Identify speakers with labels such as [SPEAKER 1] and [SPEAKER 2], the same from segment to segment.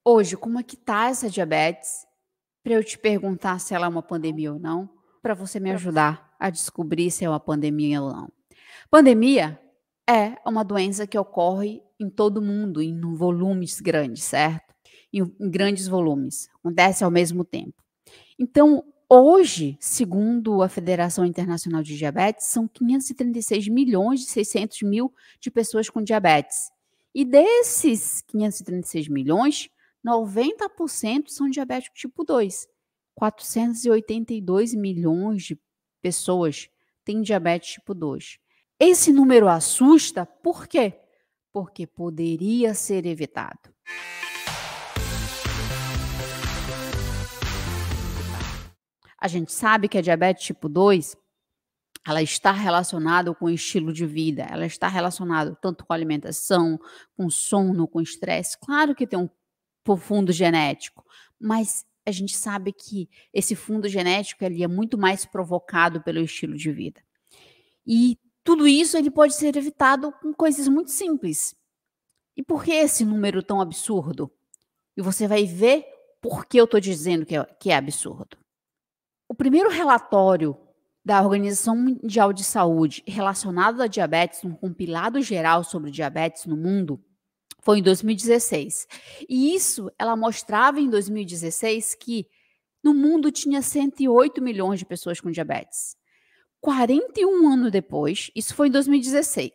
[SPEAKER 1] Hoje, como é que tá essa diabetes? Para eu te perguntar se ela é uma pandemia ou não, para você me ajudar a descobrir se é uma pandemia ou não. Pandemia é uma doença que ocorre em todo mundo, em volumes grandes, certo? Em grandes volumes, acontece ao mesmo tempo. Então, hoje, segundo a Federação Internacional de Diabetes, são 536.600.000 de pessoas com diabetes. E desses 536.000.000, 90% são diabéticos tipo 2. 482 milhões de pessoas têm diabetes tipo 2. Esse número assusta, por quê? Porque poderia ser evitado. A gente sabe que a diabetes tipo 2, ela está relacionada com o estilo de vida, ela está relacionada tanto com a alimentação, com sono, com estresse. Claro que tem um fundo genético, mas a gente sabe que esse fundo genético ele é muito mais provocado pelo estilo de vida. E tudo isso ele pode ser evitado com coisas muito simples. E por que esse número tão absurdo? E você vai ver por que eu estou dizendo que é absurdo. O primeiro relatório da Organização Mundial de Saúde relacionado à diabetes, um compilado geral sobre diabetes no mundo, foi em 2016. E isso, ela mostrava em 2016 que no mundo tinha 108 milhões de pessoas com diabetes. 41 anos depois, isso foi em 2016,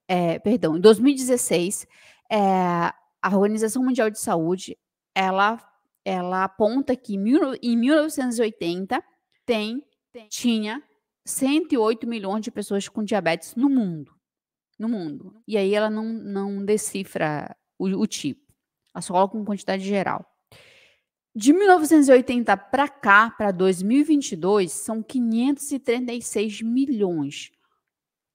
[SPEAKER 1] em 2016, a Organização Mundial de Saúde, ela, ela aponta que em 1980 tinha 108 milhões de pessoas com diabetes no mundo. No mundo. E aí ela não decifra o tipo, ela só coloca uma quantidade geral. De 1980 para cá, para 2022, são 536 milhões.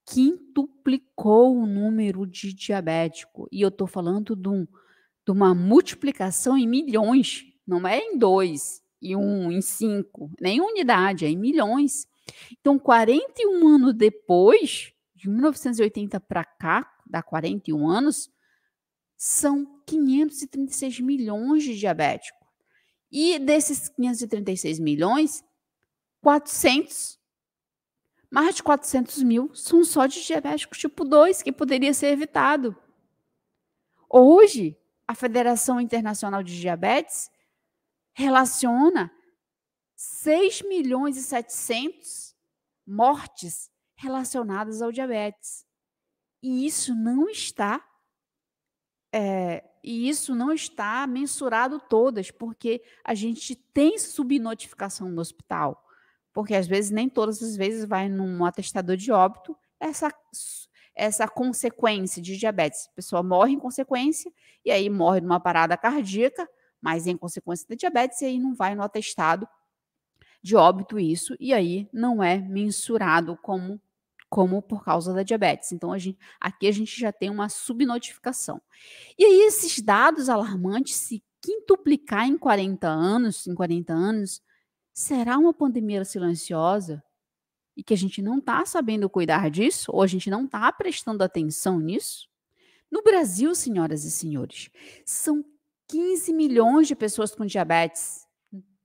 [SPEAKER 1] Quintuplicou o número de diabético. E eu estou falando de uma multiplicação em milhões, não é em 2, em 1, em 5, nem unidade, é em milhões. Então, 41 anos depois, de 1980 para cá, dá 41 anos, são 536 milhões de diabéticos. E desses 536 milhões, 400, mais de 400 mil são só de diabéticos tipo 2, que poderia ser evitado. Hoje, a Federação Internacional de Diabetes relaciona 6 milhões e 700 mortes relacionadas ao diabetes. E isso não está mensurado todas, porque a gente tem subnotificação no hospital, porque às vezes, nem todas as vezes vai num atestador de óbito essa consequência de diabetes. A pessoa morre em consequência, e aí morre numa parada cardíaca, mas em consequência da diabetes, e aí não vai no atestado de óbito isso, e aí não é mensurado como por causa da diabetes. Então, aqui a gente já tem uma subnotificação. E aí, esses dados alarmantes, se quintuplicar em 40 anos, será uma pandemia silenciosa? E que a gente não está sabendo cuidar disso? Ou a gente não está prestando atenção nisso? No Brasil, senhoras e senhores, são 15 milhões de pessoas com diabetes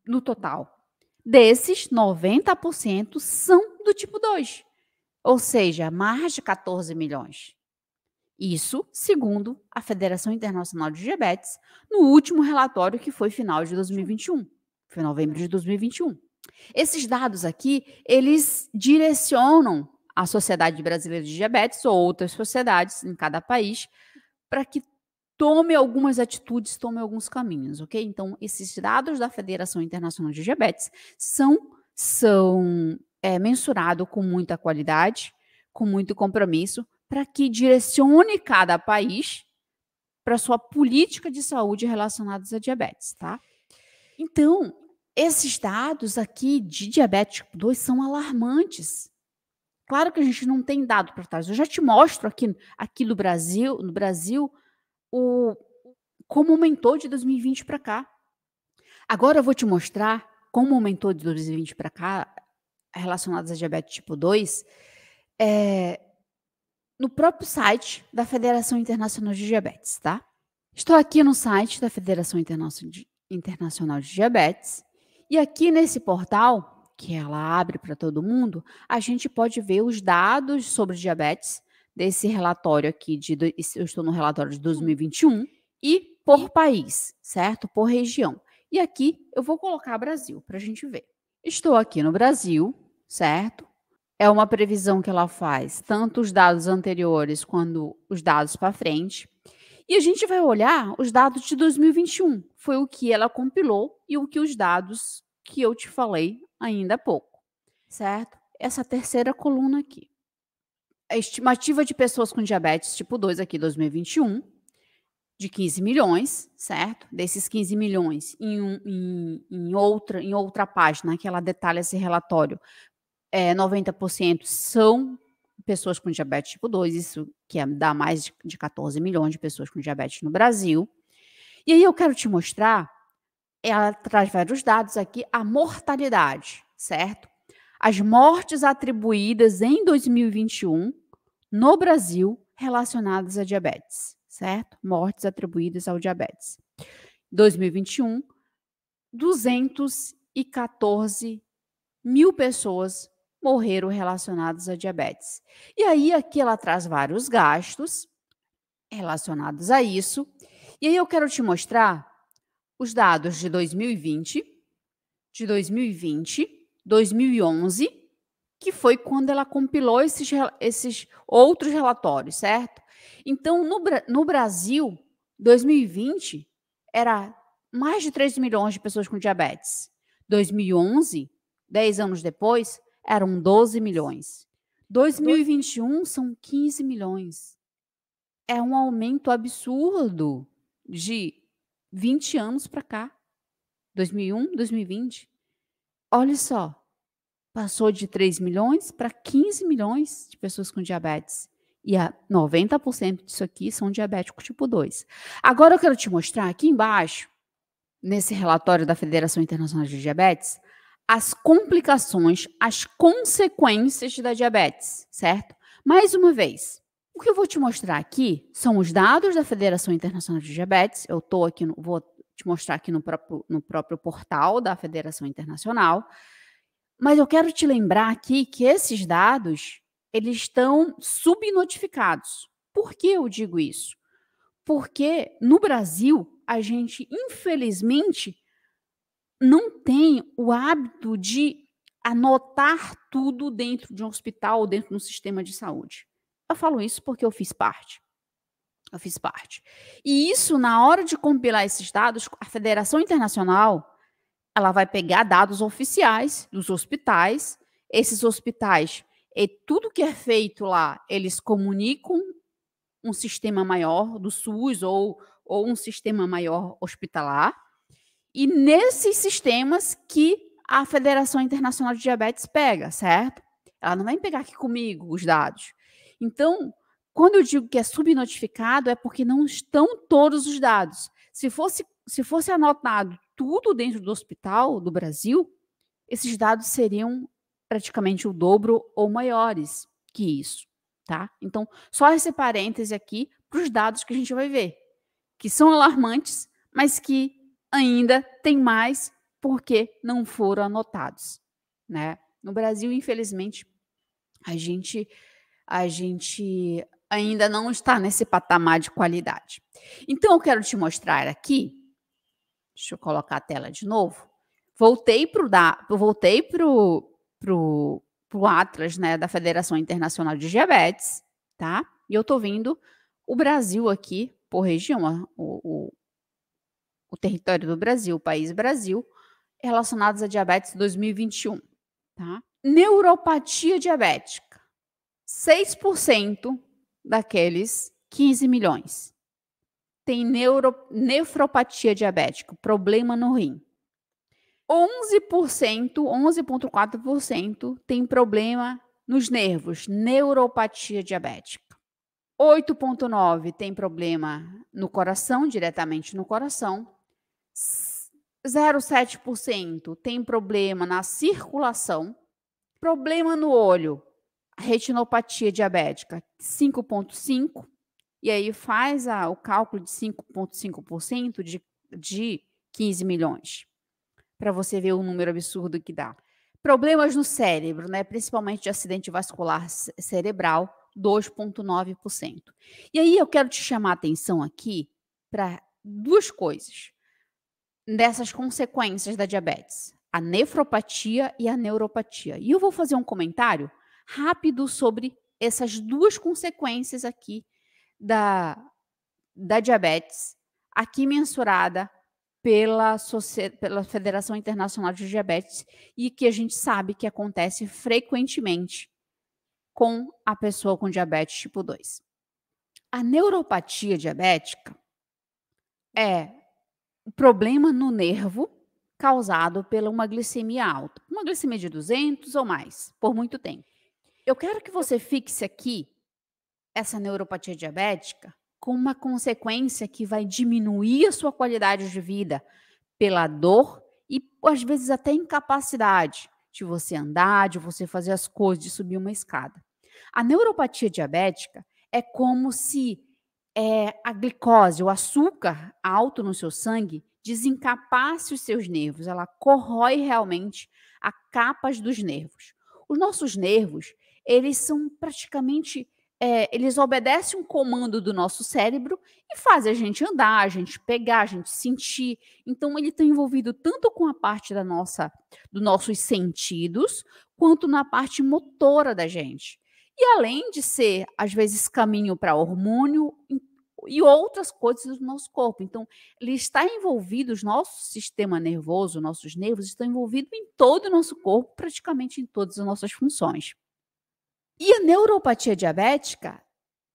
[SPEAKER 1] no total. Desses, 90% são do tipo 2. Ou seja, mais de 14 milhões. Isso segundo a Federação Internacional de Diabetes, no último relatório que foi final de 2021, foi novembro de 2021. Esses dados aqui, eles direcionam a Sociedade Brasileira de Diabetes ou outras sociedades em cada país para que tome algumas atitudes, tome alguns caminhos, ok? Então, esses dados da Federação Internacional de Diabetes são mensurados com muita qualidade, com muito compromisso, para que direcione cada país para sua política de saúde relacionadas a diabetes, tá? Então, esses dados aqui de diabetes tipo 2 são alarmantes. Claro que a gente não tem dado para trás. Eu já te mostro aqui no Brasil, como aumentou de 2020 para cá. Agora eu vou te mostrar como aumentou de 2020 para cá, relacionados a diabetes tipo 2, no próprio site da Federação Internacional de Diabetes, tá? Estou aqui no site da Federação Internacional de Diabetes e aqui nesse portal, que ela abre para todo mundo, a gente pode ver os dados sobre diabetes desse relatório aqui, eu estou no relatório de 2021, e por país, certo? Por região. E aqui eu vou colocar Brasil para a gente ver. Estou aqui no Brasil, certo? É uma previsão que ela faz, tanto os dados anteriores quanto os dados para frente. E a gente vai olhar os dados de 2021. Foi o que ela compilou e o que os dados que eu te falei ainda há pouco, certo? Essa terceira coluna aqui. A estimativa de pessoas com diabetes tipo 2 aqui, 2021, de 15 milhões, certo? Desses 15 milhões, em outra página, que ela detalha esse relatório, 90% são pessoas com diabetes tipo 2, isso que dá mais de 14 milhões de pessoas com diabetes no Brasil. E aí eu quero te mostrar, ela traz vários dados aqui, a mortalidade, certo? As mortes atribuídas em 2021 no Brasil relacionadas a diabetes, certo? Mortes atribuídas ao diabetes. 2021, 214 mil pessoas morreram relacionadas a diabetes. E aí, aqui ela traz vários gastos relacionados a isso. E aí eu quero te mostrar os dados de 2020, 2011, que foi quando ela compilou esses outros relatórios, certo? Então, no Brasil, 2020, era mais de 3 milhões de pessoas com diabetes. 2011, 10 anos depois, eram 12 milhões. 2021 são 15 milhões. É um aumento absurdo de 20 anos para cá. 2001, 2020. Olha só, passou de 3 milhões para 15 milhões de pessoas com diabetes. E 90% disso aqui são diabéticos tipo 2. Agora eu quero te mostrar aqui embaixo, nesse relatório da Federação Internacional de Diabetes, as complicações, as consequências da diabetes, certo? Mais uma vez, o que eu vou te mostrar aqui são os dados da Federação Internacional de Diabetes. Eu estou aqui, vou te mostrar aqui no próprio portal da Federação Internacional. Mas eu quero te lembrar aqui que esses dados, eles estão subnotificados. Por que eu digo isso? Porque no Brasil, a gente, infelizmente, não tem o hábito de anotar tudo dentro de um hospital ou dentro de um sistema de saúde. Eu falo isso porque eu fiz parte. Eu fiz parte. E isso, na hora de compilar esses dados, a Federação Internacional, ela vai pegar dados oficiais dos hospitais. Esses hospitais, tudo que é feito lá, eles comunicam um sistema maior do SUS ou um sistema maior hospitalar. E nesses sistemas que a Federação Internacional de Diabetes pega, certo? Ela não vai pegar aqui comigo os dados. Então, quando eu digo que é subnotificado, é porque não estão todos os dados. Se fosse anotado tudo dentro do hospital do Brasil, esses dados seriam praticamente o dobro ou maiores que isso, tá? Então, só esse parêntese aqui para os dados que a gente vai ver, que são alarmantes, mas que ainda tem mais porque não foram anotados, né? No Brasil, infelizmente, a gente ainda não está nesse patamar de qualidade. Então, eu quero te mostrar aqui, deixa eu colocar a tela de novo, voltei para o Atlas, né, da Federação Internacional de Diabetes, tá? E eu estou vendo o Brasil aqui, por região, o território do Brasil, o país Brasil, relacionados a diabetes 2021, tá? Neuropatia diabética, 6% daqueles 15 milhões tem nefropatia diabética, problema no rim. 11,4% tem problema nos nervos, neuropatia diabética. 8,9% tem problema no coração, diretamente no coração. 0,7% tem problema na circulação. Problema no olho, retinopatia diabética, 5,5%. E aí faz o cálculo de 5,5% de 15 milhões, para você ver o número absurdo que dá. Problemas no cérebro, né, principalmente de acidente vascular cerebral, 2,9%. E aí eu quero te chamar a atenção aqui para duas coisas dessas consequências da diabetes: a nefropatia e a neuropatia. E eu vou fazer um comentário rápido sobre essas duas consequências aqui da diabetes, aqui mensurada pela Federação Internacional de Diabetes, e que a gente sabe que acontece frequentemente com a pessoa com diabetes tipo 2. A neuropatia diabética é o problema no nervo causado pela uma glicemia alta, uma glicemia de 200 ou mais, por muito tempo. Eu quero que você fixe aqui essa neuropatia diabética com uma consequência que vai diminuir a sua qualidade de vida pela dor e, às vezes, até incapacidade de você andar, de você fazer as coisas, de subir uma escada. A neuropatia diabética é como se a glicose, o açúcar alto no seu sangue, desencapasse os seus nervos. Ela corrói realmente as capas dos nervos. Os nossos nervos, eles são praticamente eles obedecem um comando do nosso cérebro e fazem a gente andar, a gente pegar, a gente sentir. Então, ele está envolvido tanto com a parte dos nossos sentidos, quanto na parte motora da gente. E além de ser, às vezes, caminho para hormônio e outras coisas do nosso corpo. Então, ele está envolvido, o nosso sistema nervoso, nossos nervos estão envolvidos em todo o nosso corpo, praticamente em todas as nossas funções. E a neuropatia diabética,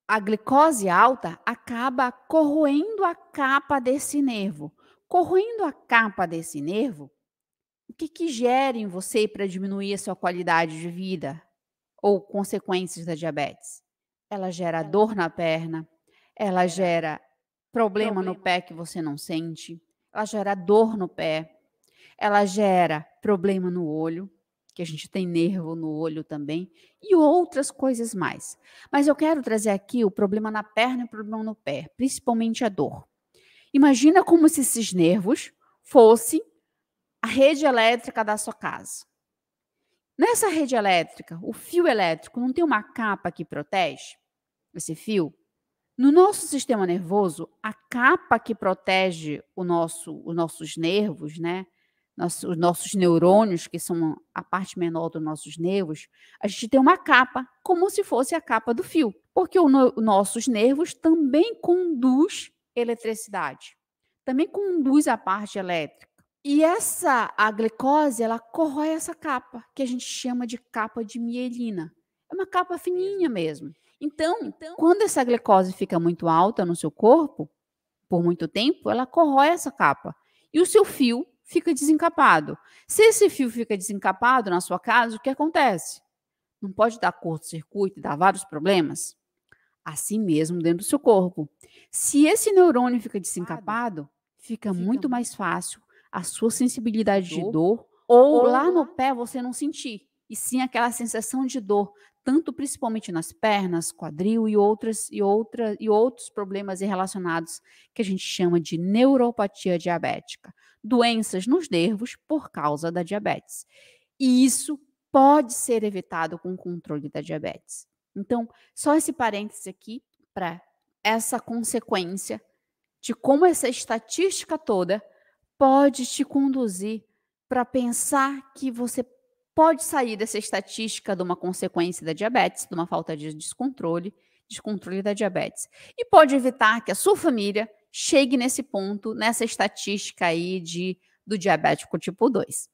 [SPEAKER 1] a glicose alta acaba corroendo a capa desse nervo. Corroendo a capa desse nervo, o que gera em você para diminuir a sua qualidade de vida ou consequências da diabetes? Ela gera dor na perna, ela gera problema no pé que você não sente, ela gera dor no pé, ela gera problema no olho, que a gente tem nervo no olho também, e outras coisas mais. Mas eu quero trazer aqui o problema na perna e o problema no pé, principalmente a dor. Imagina como se esses nervos fossem a rede elétrica da sua casa. Nessa rede elétrica, o fio elétrico não tem uma capa que protege esse fio? No nosso sistema nervoso, a capa que protege os nossos nervos, né? Os nossos neurônios, que são a parte menor dos nossos nervos, a gente tem uma capa, como se fosse a capa do fio, porque os nossos nervos também conduz eletricidade, também conduz a parte elétrica. E a glicose, ela corrói essa capa, que a gente chama de capa de mielina. É uma capa fininha mesmo. Então, quando essa glicose fica muito alta no seu corpo, por muito tempo, ela corrói essa capa. E o seu fio fica desencapado. Se esse fio fica desencapado na sua casa, o que acontece? Não pode dar curto-circuito e dar vários problemas? Assim mesmo dentro do seu corpo. Se esse neurônio fica desencapado, fica muito mais fácil a sua sensibilidade de dor, ou lá no pé você não sentir, e sim aquela sensação de dor, tanto principalmente nas pernas, quadril e outros problemas relacionados que a gente chama de neuropatia diabética, doenças nos nervos por causa da diabetes. E isso pode ser evitado com o controle da diabetes. Então, só esse parêntese aqui para essa consequência de como essa estatística toda pode te conduzir para pensar que você pode sair dessa estatística de uma consequência da diabetes, de uma falta de descontrole da diabetes. E pode evitar que a sua família chegue nesse ponto, nessa estatística aí do diabético tipo 2.